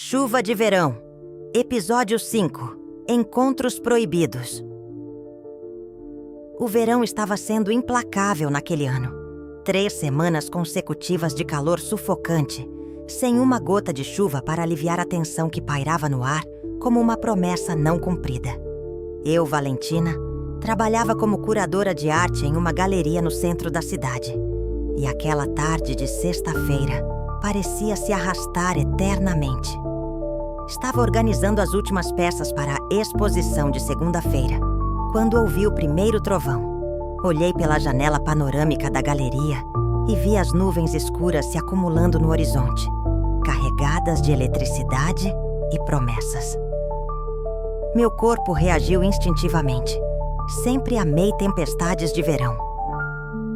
Chuva de Verão, Episódio 5, Encontros Proibidos. O verão estava sendo implacável naquele ano. 3 semanas consecutivas de calor sufocante, sem uma gota de chuva para aliviar a tensão que pairava no ar como uma promessa não cumprida. Eu, Valentina, trabalhava como curadora de arte em uma galeria no centro da cidade. E aquela tarde de sexta-feira parecia se arrastar eternamente. Estava organizando as últimas peças para a exposição de segunda-feira, quando ouvi o primeiro trovão. Olhei pela janela panorâmica da galeria e vi as nuvens escuras se acumulando no horizonte, carregadas de eletricidade e promessas. Meu corpo reagiu instintivamente. Sempre amei tempestades de verão.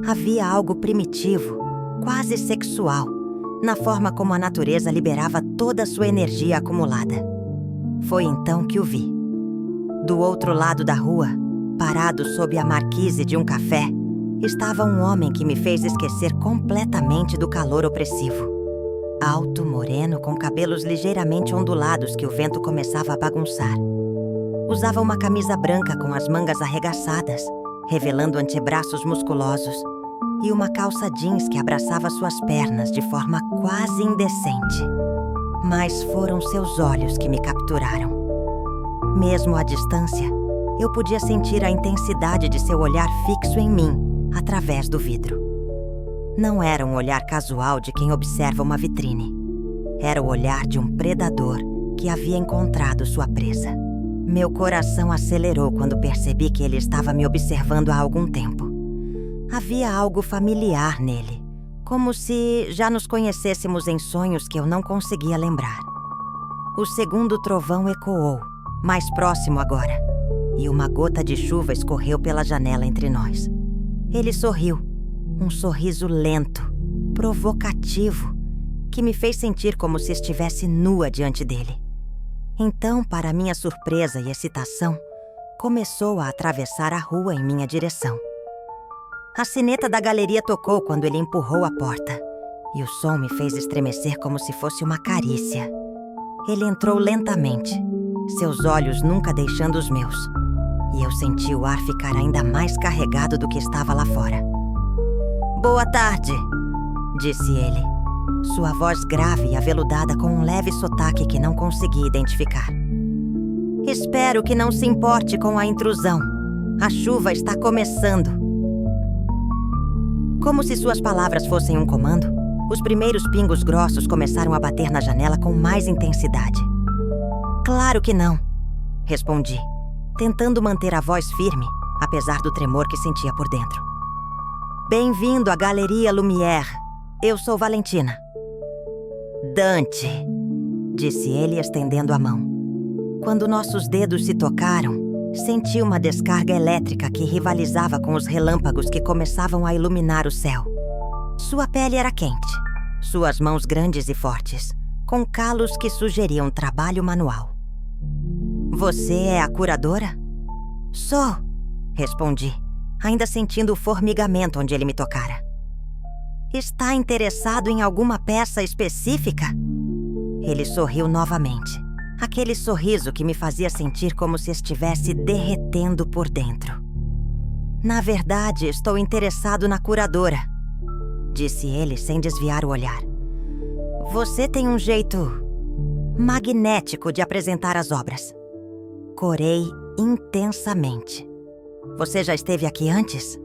Havia algo primitivo, quase sexual, na forma como a natureza liberava toda a sua energia acumulada. Foi então que o vi. Do outro lado da rua, parado sob a marquise de um café, estava um homem que me fez esquecer completamente do calor opressivo. Alto, moreno, com cabelos ligeiramente ondulados que o vento começava a bagunçar. Usava uma camisa branca com as mangas arregaçadas, revelando antebraços musculosos, e uma calça jeans que abraçava suas pernas de forma quase indecente. Mas foram seus olhos que me capturaram. Mesmo à distância, eu podia sentir a intensidade de seu olhar fixo em mim, através do vidro. Não era um olhar casual de quem observa uma vitrine. Era o olhar de um predador que havia encontrado sua presa. Meu coração acelerou quando percebi que ele estava me observando há algum tempo. Havia algo familiar nele, como se já nos conhecêssemos em sonhos que eu não conseguia lembrar. O segundo trovão ecoou, mais próximo agora, e uma gota de chuva escorreu pela janela entre nós. Ele sorriu, um sorriso lento, provocativo, que me fez sentir como se estivesse nua diante dele. Então, para minha surpresa e excitação, começou a atravessar a rua em minha direção. A sineta da galeria tocou quando ele empurrou a porta, e o som me fez estremecer como se fosse uma carícia. Ele entrou lentamente, seus olhos nunca deixando os meus, e eu senti o ar ficar ainda mais carregado do que estava lá fora. "Boa tarde", disse ele, sua voz grave e aveludada com um leve sotaque que não consegui identificar. "Espero que não se importe com a intrusão. A chuva está começando." Como se suas palavras fossem um comando, os primeiros pingos grossos começaram a bater na janela com mais intensidade. "Claro que não", respondi, tentando manter a voz firme, apesar do tremor que sentia por dentro. "Bem-vindo à Galeria Lumière. Eu sou Valentina." "Dante", disse ele estendendo a mão. Quando nossos dedos se tocaram, senti uma descarga elétrica que rivalizava com os relâmpagos que começavam a iluminar o céu. Sua pele era quente, suas mãos grandes e fortes, com calos que sugeriam trabalho manual. "Você é a curadora?" "Sou", respondi, ainda sentindo o formigamento onde ele me tocara. "Está interessado em alguma peça específica?" Ele sorriu novamente. Aquele sorriso que me fazia sentir como se estivesse derretendo por dentro. "Na verdade, estou interessado na curadora", disse ele sem desviar o olhar. "Você tem um jeito magnético de apresentar as obras." Corei intensamente. "Você já esteve aqui antes?"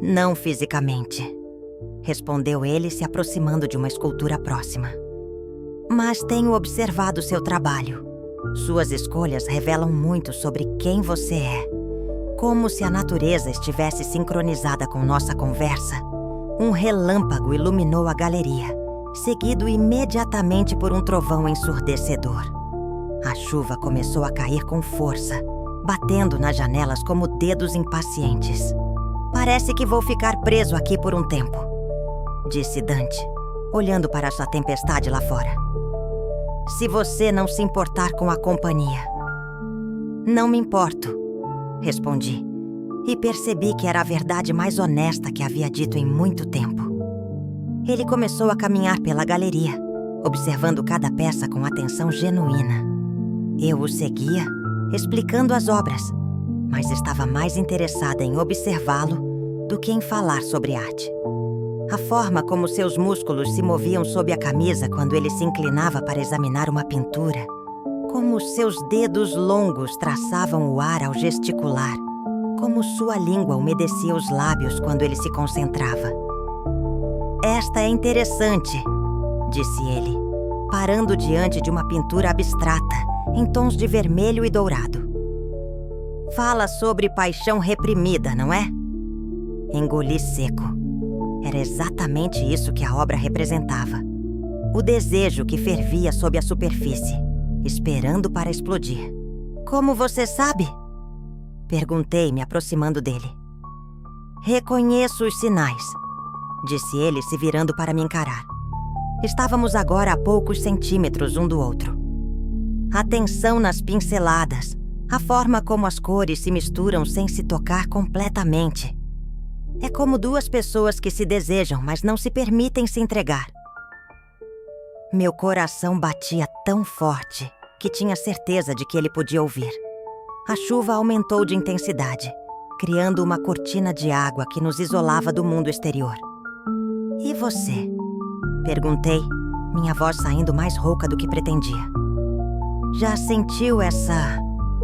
"Não fisicamente", respondeu ele, se aproximando de uma escultura próxima. "Mas tenho observado seu trabalho. Suas escolhas revelam muito sobre quem você é. Como se a natureza estivesse sincronizada com nossa conversa, um relâmpago iluminou a galeria, seguido imediatamente por um trovão ensurdecedor. A chuva começou a cair com força, batendo nas janelas como dedos impacientes. "Parece que vou ficar preso aqui por um tempo", disse Dante, olhando para essa tempestade lá fora. "Se você não se importar com a companhia." "Não me importo", respondi, e percebi que era a verdade mais honesta que havia dito em muito tempo. Ele começou a caminhar pela galeria, observando cada peça com atenção genuína. Eu o seguia, explicando as obras, mas estava mais interessada em observá-lo do que em falar sobre arte. A forma como seus músculos se moviam sob a camisa quando ele se inclinava para examinar uma pintura, como seus dedos longos traçavam o ar ao gesticular, como sua língua umedecia os lábios quando ele se concentrava. "Esta é interessante", disse ele, parando diante de uma pintura abstrata, em tons de vermelho e dourado. "Fala sobre paixão reprimida, não é?" Engoli seco. Era exatamente isso que a obra representava. O desejo que fervia sob a superfície, esperando para explodir. "Como você sabe?" Perguntei, me aproximando dele. "Reconheço os sinais", disse ele, se virando para me encarar. Estávamos agora a poucos centímetros um do outro. A tensão nas pinceladas, a forma como as cores se misturam sem se tocar completamente. É como duas pessoas que se desejam, mas não se permitem se entregar. Meu coração batia tão forte que tinha certeza de que ele podia ouvir. A chuva aumentou de intensidade, criando uma cortina de água que nos isolava do mundo exterior. "E você?" perguntei, minha voz saindo mais rouca do que pretendia. "Já sentiu essa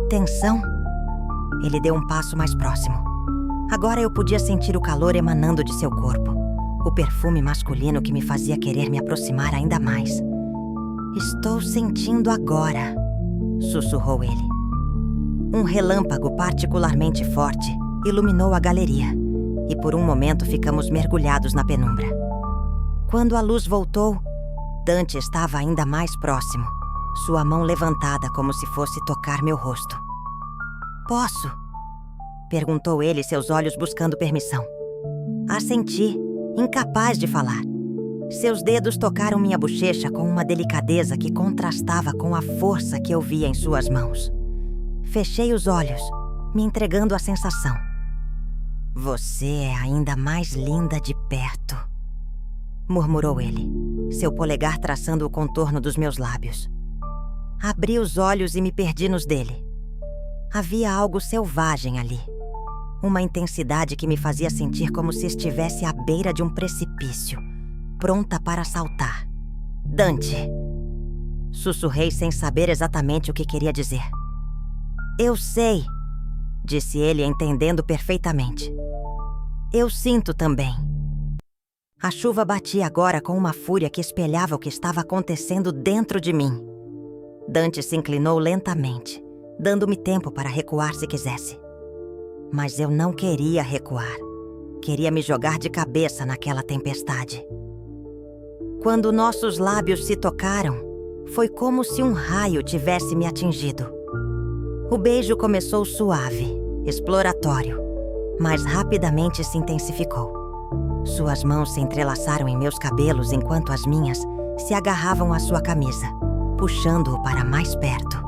tensão?" Ele deu um passo mais próximo. Agora eu podia sentir o calor emanando de seu corpo, o perfume masculino que me fazia querer me aproximar ainda mais. "Estou sentindo agora", sussurrou ele. Um relâmpago particularmente forte iluminou a galeria, e por um momento ficamos mergulhados na penumbra. Quando a luz voltou, Dante estava ainda mais próximo, sua mão levantada como se fosse tocar meu rosto. "Posso?" perguntou ele, seus olhos buscando permissão. Assenti, incapaz de falar. Seus dedos tocaram minha bochecha com uma delicadeza que contrastava com a força que eu via em suas mãos. Fechei os olhos, me entregando à sensação. "Você é ainda mais linda de perto", murmurou ele, seu polegar traçando o contorno dos meus lábios. Abri os olhos e me perdi nos dele. Havia algo selvagem ali. Uma intensidade que me fazia sentir como se estivesse à beira de um precipício, pronta para saltar. "Dante!" sussurrei sem saber exatamente o que queria dizer. "Eu sei", disse ele, entendendo perfeitamente. "Eu sinto também." A chuva batia agora com uma fúria que espelhava o que estava acontecendo dentro de mim. Dante se inclinou lentamente, dando-me tempo para recuar se quisesse. Mas eu não queria recuar. Queria me jogar de cabeça naquela tempestade. Quando nossos lábios se tocaram, foi como se um raio tivesse me atingido. O beijo começou suave, exploratório, mas rapidamente se intensificou. Suas mãos se entrelaçaram em meus cabelos enquanto as minhas se agarravam à sua camisa, puxando-o para mais perto.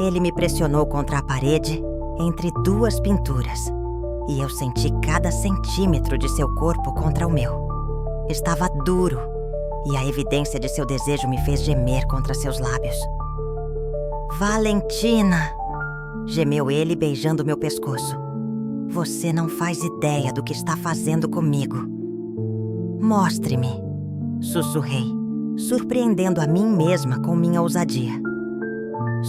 Ele me pressionou contra a parede, entre duas pinturas, e eu senti cada centímetro de seu corpo contra o meu. Estava duro, e a evidência de seu desejo me fez gemer contra seus lábios. "Valentina!" gemeu ele, beijando meu pescoço. "Você não faz ideia do que está fazendo comigo." "Mostre-me", sussurrei, surpreendendo a mim mesma com minha ousadia.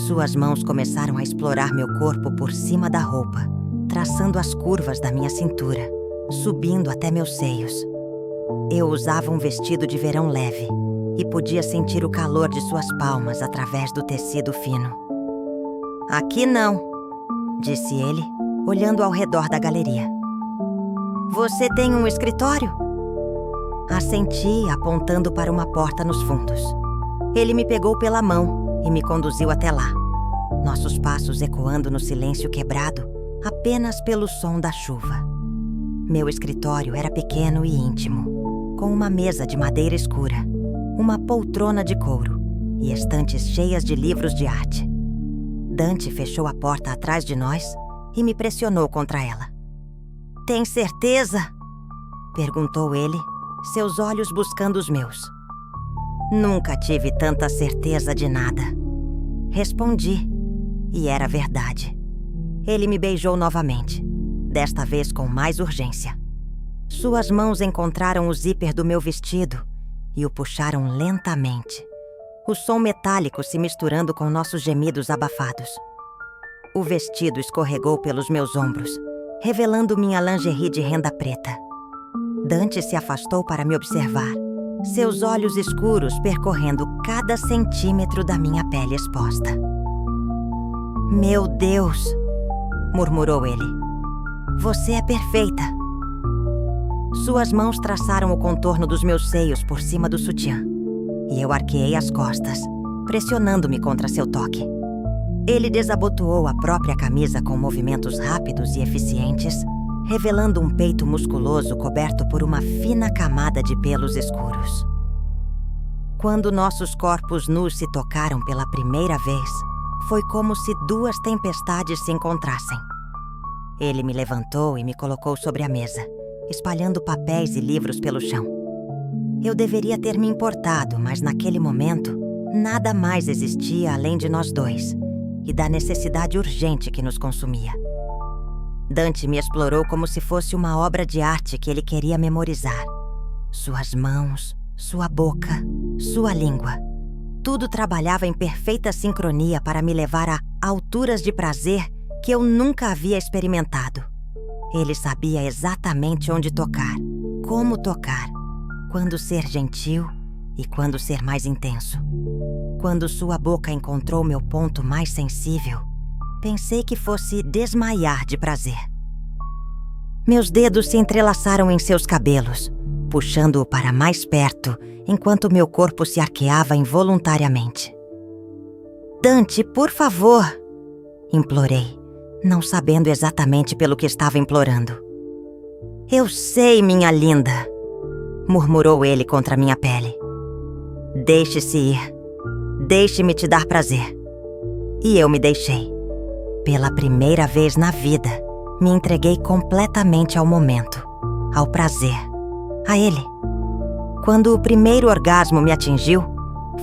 Suas mãos começaram a explorar meu corpo por cima da roupa, traçando as curvas da minha cintura, subindo até meus seios. Eu usava um vestido de verão leve e podia sentir o calor de suas palmas através do tecido fino. "Aqui não", disse ele, olhando ao redor da galeria. "Você tem um escritório?" Assenti, apontando para uma porta nos fundos. Ele me pegou pela mão e me conduziu até lá, nossos passos ecoando no silêncio quebrado apenas pelo som da chuva. Meu escritório era pequeno e íntimo, com uma mesa de madeira escura, uma poltrona de couro e estantes cheias de livros de arte. Dante fechou a porta atrás de nós e me pressionou contra ela. "Tem certeza?" perguntou ele, seus olhos buscando os meus. Nunca tive tanta certeza de nada. Respondi, e era verdade. Ele me beijou novamente, desta vez com mais urgência. Suas mãos encontraram o zíper do meu vestido e o puxaram lentamente, o som metálico se misturando com nossos gemidos abafados. O vestido escorregou pelos meus ombros, revelando minha lingerie de renda preta. Dante se afastou para me observar, seus olhos escuros percorrendo cada centímetro da minha pele exposta. "Meu Deus!" murmurou ele. "Você é perfeita." Suas mãos traçaram o contorno dos meus seios por cima do sutiã, e eu arqueei as costas, pressionando-me contra seu toque. Ele desabotoou a própria camisa com movimentos rápidos e eficientes, revelando um peito musculoso coberto por uma fina camada de pelos escuros. Quando nossos corpos nus se tocaram pela primeira vez, foi como se duas tempestades se encontrassem. Ele me levantou e me colocou sobre a mesa, espalhando papéis e livros pelo chão. Eu deveria ter me importado, mas naquele momento, nada mais existia além de nós dois e da necessidade urgente que nos consumia. Dante me explorou como se fosse uma obra de arte que ele queria memorizar. Suas mãos, sua boca, sua língua. Tudo trabalhava em perfeita sincronia para me levar a alturas de prazer que eu nunca havia experimentado. Ele sabia exatamente onde tocar, como tocar, quando ser gentil e quando ser mais intenso. Quando sua boca encontrou meu ponto mais sensível, pensei que fosse desmaiar de prazer. Meus dedos se entrelaçaram em seus cabelos, puxando-o para mais perto, enquanto meu corpo se arqueava involuntariamente. "Dante, por favor!" implorei, não sabendo exatamente pelo que estava implorando. "Eu sei, minha linda!" murmurou ele contra minha pele. "Deixe-se ir. Deixe-me te dar prazer." E eu me deixei. Pela primeira vez na vida, me entreguei completamente ao momento, ao prazer, a ele. Quando o primeiro orgasmo me atingiu,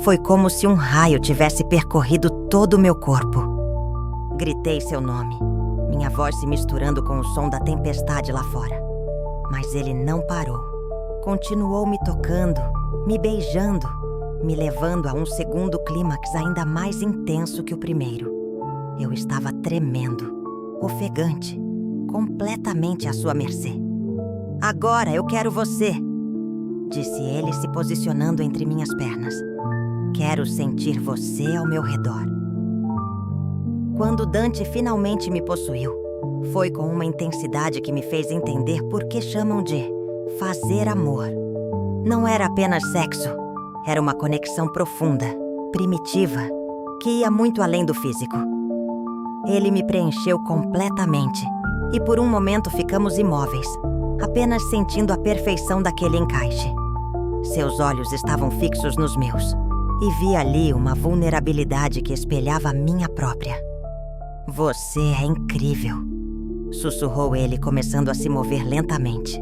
foi como se um raio tivesse percorrido todo o meu corpo. Gritei seu nome, minha voz se misturando com o som da tempestade lá fora. Mas ele não parou. Continuou me tocando, me beijando, me levando a um segundo clímax ainda mais intenso que o primeiro. Eu estava tremendo, ofegante, completamente à sua mercê. "Agora eu quero você", disse ele, se posicionando entre minhas pernas. "Quero sentir você ao meu redor." Quando Dante finalmente me possuiu, foi com uma intensidade que me fez entender por que chamam de fazer amor. Não era apenas sexo, era uma conexão profunda, primitiva, que ia muito além do físico. Ele me preencheu completamente e por um momento ficamos imóveis, apenas sentindo a perfeição daquele encaixe. Seus olhos estavam fixos nos meus e vi ali uma vulnerabilidade que espelhava a minha própria. "Você é incrível", sussurrou ele, começando a se mover lentamente.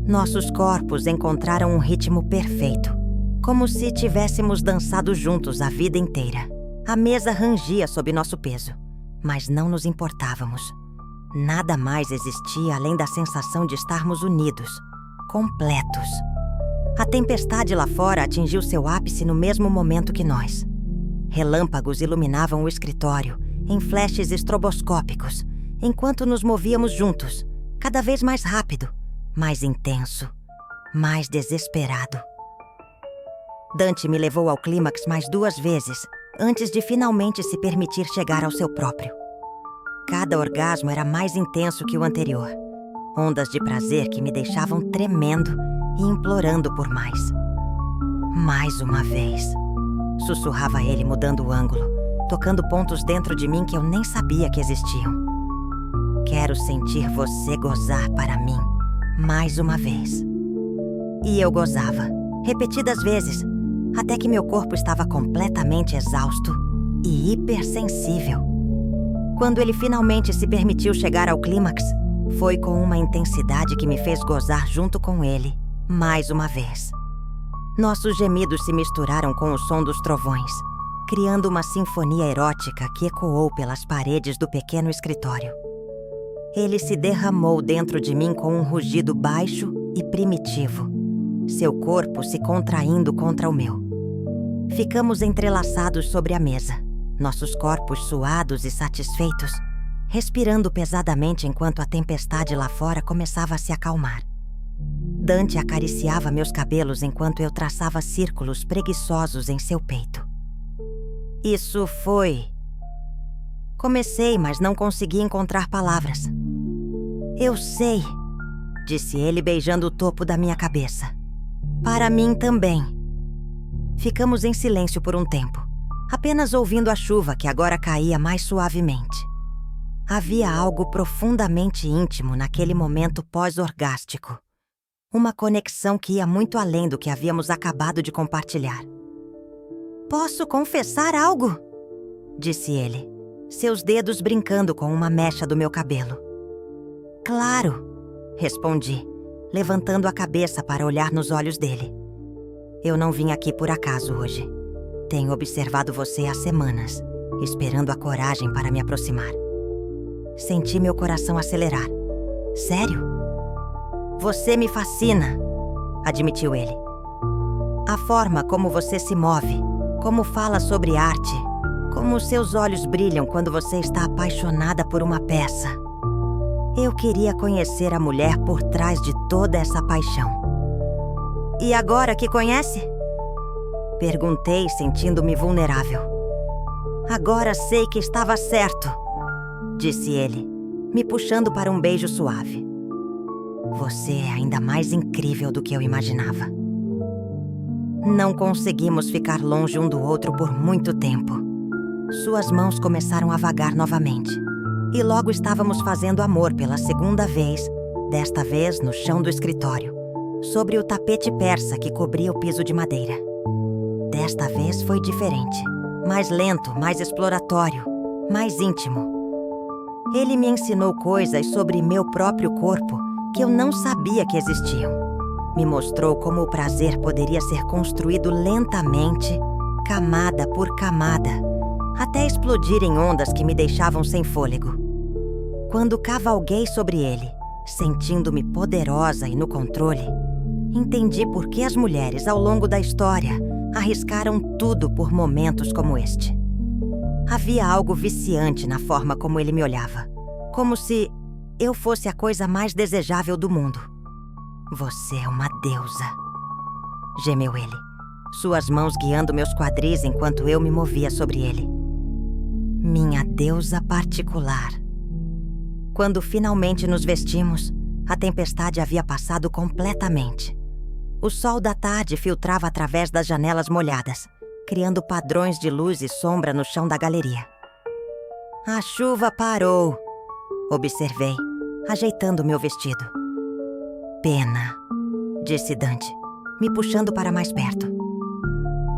Nossos corpos encontraram um ritmo perfeito, como se tivéssemos dançado juntos a vida inteira. A mesa rangia sob nosso peso, mas não nos importávamos. Nada mais existia além da sensação de estarmos unidos, completos. A tempestade lá fora atingiu seu ápice no mesmo momento que nós. Relâmpagos iluminavam o escritório, em flashes estroboscópicos, enquanto nos movíamos juntos, cada vez mais rápido, mais intenso, mais desesperado. Dante me levou ao clímax mais 2 vezes, antes de finalmente se permitir chegar ao seu próprio. Cada orgasmo era mais intenso que o anterior. Ondas de prazer que me deixavam tremendo e implorando por mais. "Mais uma vez", sussurrava ele, mudando o ângulo, tocando pontos dentro de mim que eu nem sabia que existiam. "Quero sentir você gozar para mim, mais uma vez." E eu gozava, repetidas vezes, até que meu corpo estava completamente exausto e hipersensível. Quando ele finalmente se permitiu chegar ao clímax, foi com uma intensidade que me fez gozar junto com ele, mais uma vez. Nossos gemidos se misturaram com o som dos trovões, criando uma sinfonia erótica que ecoou pelas paredes do pequeno escritório. Ele se derramou dentro de mim com um rugido baixo e primitivo, seu corpo se contraindo contra o meu. Ficamos entrelaçados sobre a mesa, nossos corpos suados e satisfeitos, respirando pesadamente enquanto a tempestade lá fora começava a se acalmar. Dante acariciava meus cabelos enquanto eu traçava círculos preguiçosos em seu peito. Isso foi... Comecei, mas não consegui encontrar palavras. Eu sei, disse ele beijando o topo da minha cabeça. Para mim também. Ficamos em silêncio por um tempo, apenas ouvindo a chuva que agora caía mais suavemente. Havia algo profundamente íntimo naquele momento pós-orgástico. Uma conexão que ia muito além do que havíamos acabado de compartilhar. Posso confessar algo? Disse ele, seus dedos brincando com uma mecha do meu cabelo. Claro, respondi, levantando a cabeça para olhar nos olhos dele. Eu não vim aqui por acaso hoje. Tenho observado você há semanas, esperando a coragem para me aproximar. Senti meu coração acelerar. Sério? Você me fascina, admitiu ele. A forma como você se move, como fala sobre arte, como seus olhos brilham quando você está apaixonada por uma peça. Eu queria conhecer a mulher por trás de toda essa paixão. E agora que conhece? Perguntei, sentindo-me vulnerável. Agora sei que estava certo, disse ele, me puxando para um beijo suave. Você é ainda mais incrível do que eu imaginava. Não conseguimos ficar longe um do outro por muito tempo. Suas mãos começaram a vagar novamente. E logo estávamos fazendo amor pela segunda vez, desta vez no chão do escritório, sobre o tapete persa que cobria o piso de madeira. Desta vez foi diferente, mais lento, mais exploratório, mais íntimo. Ele me ensinou coisas sobre meu próprio corpo que eu não sabia que existiam. Me mostrou como o prazer poderia ser construído lentamente, camada por camada, até explodir em ondas que me deixavam sem fôlego. Quando cavalguei sobre ele, sentindo-me poderosa e no controle, entendi por que as mulheres, ao longo da história, arriscaram tudo por momentos como este. Havia algo viciante na forma como ele me olhava, como se eu fosse a coisa mais desejável do mundo. Você é uma deusa, gemeu ele, suas mãos guiando meus quadris enquanto eu me movia sobre ele. Minha deusa particular. Quando finalmente nos vestimos, a tempestade havia passado completamente. O sol da tarde filtrava através das janelas molhadas, criando padrões de luz e sombra no chão da galeria. A chuva parou, observei, ajeitando meu vestido. Pena, disse Dante, me puxando para mais perto.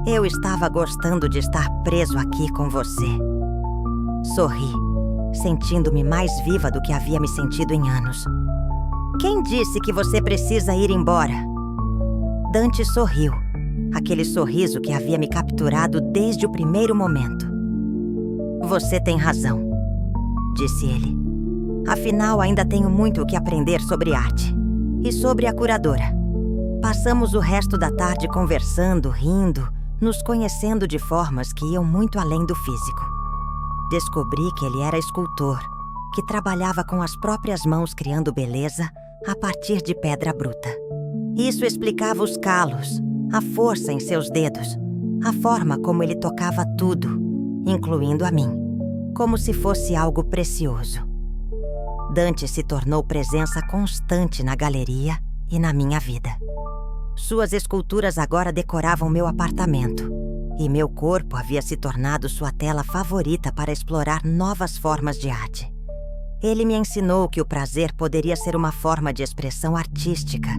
Eu estava gostando de estar preso aqui com você. Sorri, sentindo-me mais viva do que havia me sentido em anos. Quem disse que você precisa ir embora? Dante sorriu, aquele sorriso que havia me capturado desde o primeiro momento. Você tem razão, disse ele. Afinal, ainda tenho muito o que aprender sobre arte e sobre a curadora. Passamos o resto da tarde conversando, rindo, nos conhecendo de formas que iam muito além do físico. Descobri que ele era escultor, que trabalhava com as próprias mãos criando beleza a partir de pedra bruta. Isso explicava os calos, a força em seus dedos, a forma como ele tocava tudo, incluindo a mim, como se fosse algo precioso. Dante se tornou presença constante na galeria e na minha vida. Suas esculturas agora decoravam meu apartamento, e meu corpo havia se tornado sua tela favorita para explorar novas formas de arte. Ele me ensinou que o prazer poderia ser uma forma de expressão artística,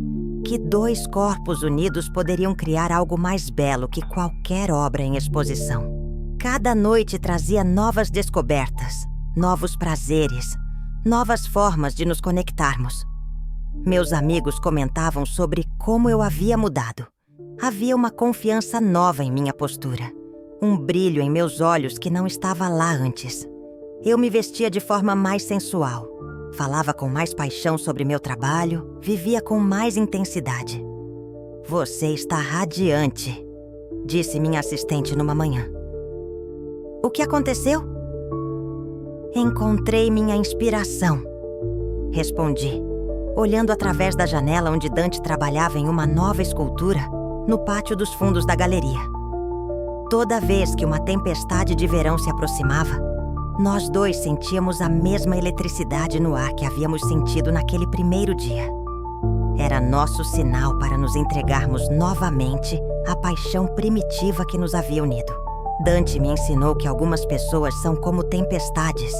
que dois corpos unidos poderiam criar algo mais belo que qualquer obra em exposição. Cada noite trazia novas descobertas, novos prazeres, novas formas de nos conectarmos. Meus amigos comentavam sobre como eu havia mudado, Havia uma confiança nova em minha postura, um brilho em meus olhos que não estava lá antes. Eu me vestia de forma mais sensual, falava com mais paixão sobre meu trabalho, vivia com mais intensidade. "Você está radiante", disse minha assistente numa manhã. "O que aconteceu?" "Encontrei minha inspiração", respondi, olhando através da janela onde Dante trabalhava em uma nova escultura no pátio dos fundos da galeria. Toda vez que uma tempestade de verão se aproximava, nós dois sentíamos a mesma eletricidade no ar que havíamos sentido naquele primeiro dia. Era nosso sinal para nos entregarmos novamente à paixão primitiva que nos havia unido. Dante me ensinou que algumas pessoas são como tempestades.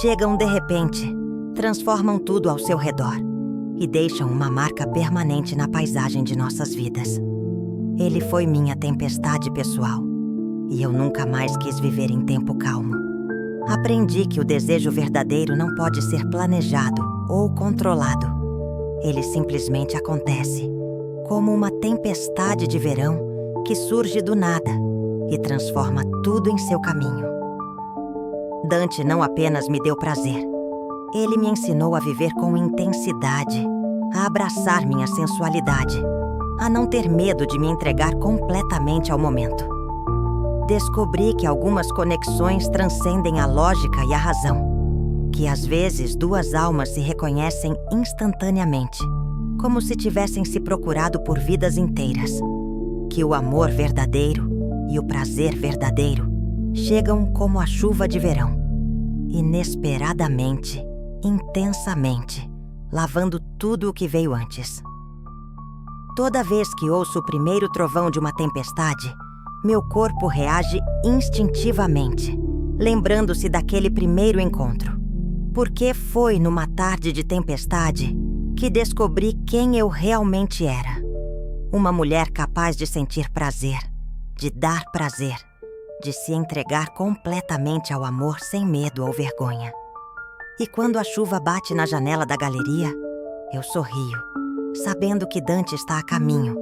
Chegam de repente, transformam tudo ao seu redor e deixam uma marca permanente na paisagem de nossas vidas. Ele foi minha tempestade pessoal e eu nunca mais quis viver em tempo calmo. Aprendi que o desejo verdadeiro não pode ser planejado ou controlado. Ele simplesmente acontece, como uma tempestade de verão que surge do nada e transforma tudo em seu caminho. Dante não apenas me deu prazer, ele me ensinou a viver com intensidade, a abraçar minha sensualidade, a não ter medo de me entregar completamente ao momento. Descobri que algumas conexões transcendem a lógica e a razão, que às vezes duas almas se reconhecem instantaneamente, como se tivessem se procurado por vidas inteiras, que o amor verdadeiro e o prazer verdadeiro chegam como a chuva de verão, inesperadamente, intensamente, lavando tudo o que veio antes. Toda vez que ouço o primeiro trovão de uma tempestade, meu corpo reage instintivamente, lembrando-se daquele primeiro encontro. Porque foi numa tarde de tempestade que descobri quem eu realmente era. Uma mulher capaz de sentir prazer, de dar prazer, de se entregar completamente ao amor sem medo ou vergonha. E quando a chuva bate na janela da galeria, eu sorrio, sabendo que Dante está a caminho,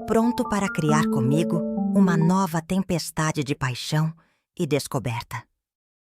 pronto para criar comigo uma nova tempestade de paixão e descoberta.